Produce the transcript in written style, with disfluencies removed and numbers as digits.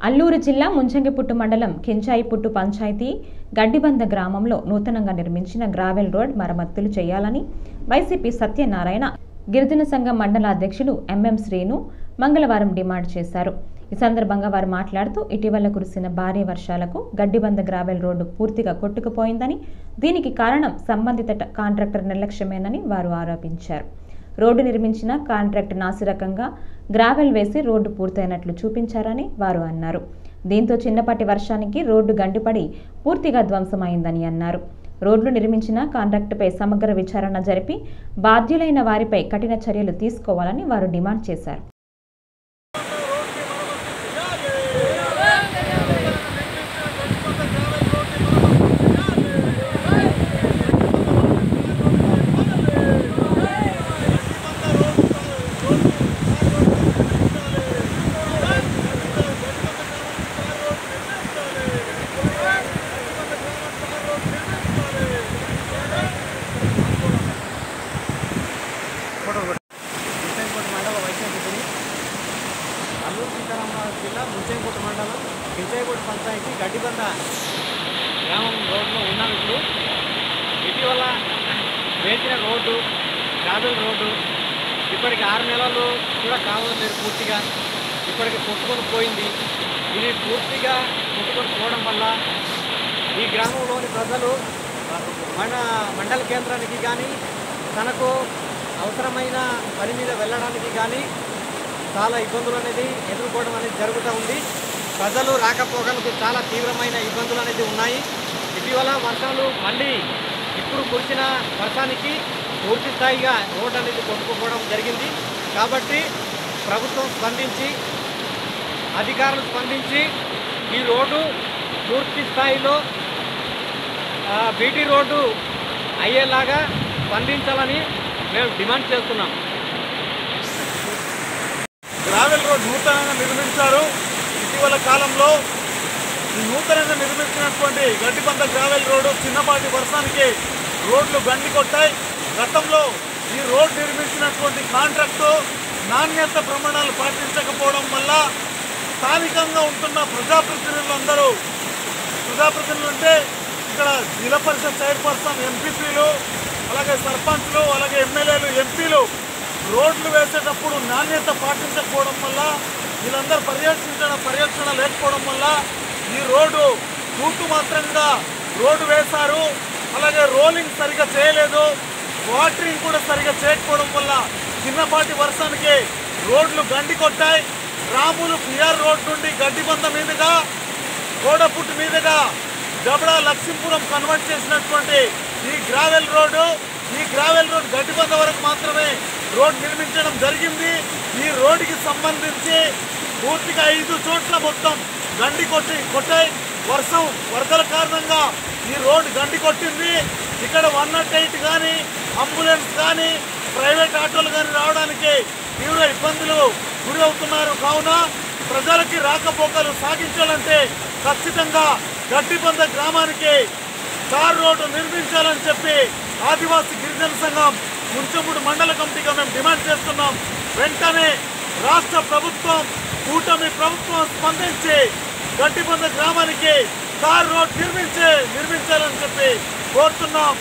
అల్లూరు జిల్లా ముంచంగిపుట్టు మండలం కించాయిపుట్టు పంచాయతీ గడ్డిబంద గ్రామంలో నూతనంగా నిర్మించిన గ్రావెల్ రోడ్ మరమ్మతులు చేయాలని వైసీపీ సత్యనారాయణ గిరిజన సంఘం మండల అధ్యక్షులు ఎంఎం శ్రీను మంగళవారం డిమాండ్ చేశారు. ఈ సందర్భంగా వారు మాట్లాడుతూ ఇటీవల కురిసిన భారీ వర్షాలకు గడ్డిబంద గ్రావెల్ రోడ్డు పూర్తిగా కొట్టుకుపోయిందని, దీనికి కారణం సంబంధిత కాంట్రాక్టర్ నిర్లక్ష్యమేనని వారు ఆరోపించారు. రోడ్డు నిర్మించిన కాంట్రాక్ట్ నాసిరకంగా గ్రావెల్ వేసి రోడ్డు పూర్తయినట్లు చూపించారని వారు అన్నారు. దీంతో చిన్నపాటి వర్షానికి రోడ్డు గండిపడి పూర్తిగా ధ్వంసమైందని అన్నారు. రోడ్లు నిర్మించిన కాంట్రాక్టుపై సమగ్ర విచారణ జరిపి బాధ్యులైన వారిపై కఠిన చర్యలు తీసుకోవాలని వారు డిమాండ్ చేశారు. అల్లూరు సీతారామరాజు జిల్లా ముంచంగిపుట్టు మండలం కించాయిపుట్టు పంచాయతీ గడ్డిబంద గ్రామం రోడ్లో ఉన్నాం. ఇటీవల వేసిన రోడ్డు గ్రావెల్ రోడ్డు ఇప్పటికి 6 నెలలు కూడా కావలేదు. పూర్తిగా ఇప్పటికి కొట్టుకొని పోయింది. ఇది పూర్తిగా కొట్టుకొని పోవడం వల్ల ఈ గ్రామంలోని ప్రజలు మండల కేంద్రానికి కానీ తనకు అవసరమైన పని మీద వెళ్ళడానికి కానీ చాలా ఇబ్బందులు అనేది ఎదుర్కోవడం అనేది జరుగుతూ ఉంది. ప్రజలు రాకపోకలకు చాలా తీవ్రమైన ఇబ్బందులు అనేది ఉన్నాయి. ఇటీవల వర్షాలు మళ్ళీ ఇప్పుడు కురిసిన వర్షానికి పూర్తి స్థాయిగా రోడ్డు అనేది కొట్టుకుపోవడం జరిగింది. కాబట్టి ప్రభుత్వం స్పందించి, అధికారులు స్పందించి ఈ రోడ్డు పూర్తి స్థాయిలో బీటీ రోడ్డు అయ్యేలాగా స్పందించాలని మేము డిమాండ్ చేస్తున్నాం. గ్రావెల్ రోడ్ నూతనంగా నిర్మించారు. ఇటీవల కాలంలో ఈ నూతనంగా నిర్మించినటువంటి గడ్డిబంద గ్రావెల్ రోడ్డు చిన్నపాటి వర్షానికి రోడ్లు గండి కొట్టాయి. గతంలో ఈ రోడ్ నిర్మించినటువంటి కాంట్రాక్టు నాణ్యత ప్రమాణాలు పాటించకపోవడం వల్ల స్థానికంగా ఉంటున్న ప్రజాప్రతినిధులు అంటే ఇక్కడ జిల్లా పరిషత్ చైర్పర్సన్, ఎంపీపీలు, అలాగే సర్పంచ్లు, అలాగే ఎమ్మెల్యేలు, ఎంపీలు రోడ్లు వేసేటప్పుడు నాణ్యత పాటించకపోవడం వల్ల వీళ్ళందరూ పర్యవేక్షణ లేకపోవడం వల్ల ఈ రోడ్డు తూటు మాత్రంగా రోడ్డు వేశారు. అలాగే రోలింగ్ సరిగా చేయలేదు, వాటరింగ్ కూడా సరిగా చేయకపోవడం వల్ల చిన్నపాటి వర్షానికి రోడ్లు గండి కొట్టాయి. రాములు పిఆర్ రోడ్ నుండి గడ్డిబంద మీదుగా కోడపుట్టు మీదుగా గబడా లక్ష్మీపురం కన్వర్ట్ చేసినటువంటి ఈ గ్రావెల్ రోడ్డు గడ్డిబంద వరకు మాత్రమే రోడ్ నిర్మించడం జరిగింది. ఈ రోడ్డుకి సంబంధించి పూర్తిగా 5 చోట్ల మొత్తం గండి కొట్టాయి. వరదల కారణంగా ఈ రోడ్డు గండి కొట్టింది. ఇక్కడ 108 కానీ, అంబులెన్స్ కానీ, ప్రైవేట్ ఆటోలు కానీ రావడానికి తీవ్ర ఇబ్బందులు గురి అవుతున్నారు. కావున ప్రజలకి రాకపోకలు సాగించాలంటే ఖచ్చితంగా గడ్డిబంద గ్రామానికి తార్ రోడ్డు నిర్మించాలని చెప్పి ఆదివాసీ గిరిజన సంఘం ముంచంగిపుట్టు మండల కమిటీగా మేము డిమాండ్ చేస్తున్నాం. వెంటనే రాష్ట్ర ప్రభుత్వం, కూటమి ప్రభుత్వం స్పందించి గడ్డిబంద గ్రామానికి తార్ రోడ్ నిర్మించాలని చెప్పి కోరుతున్నాం.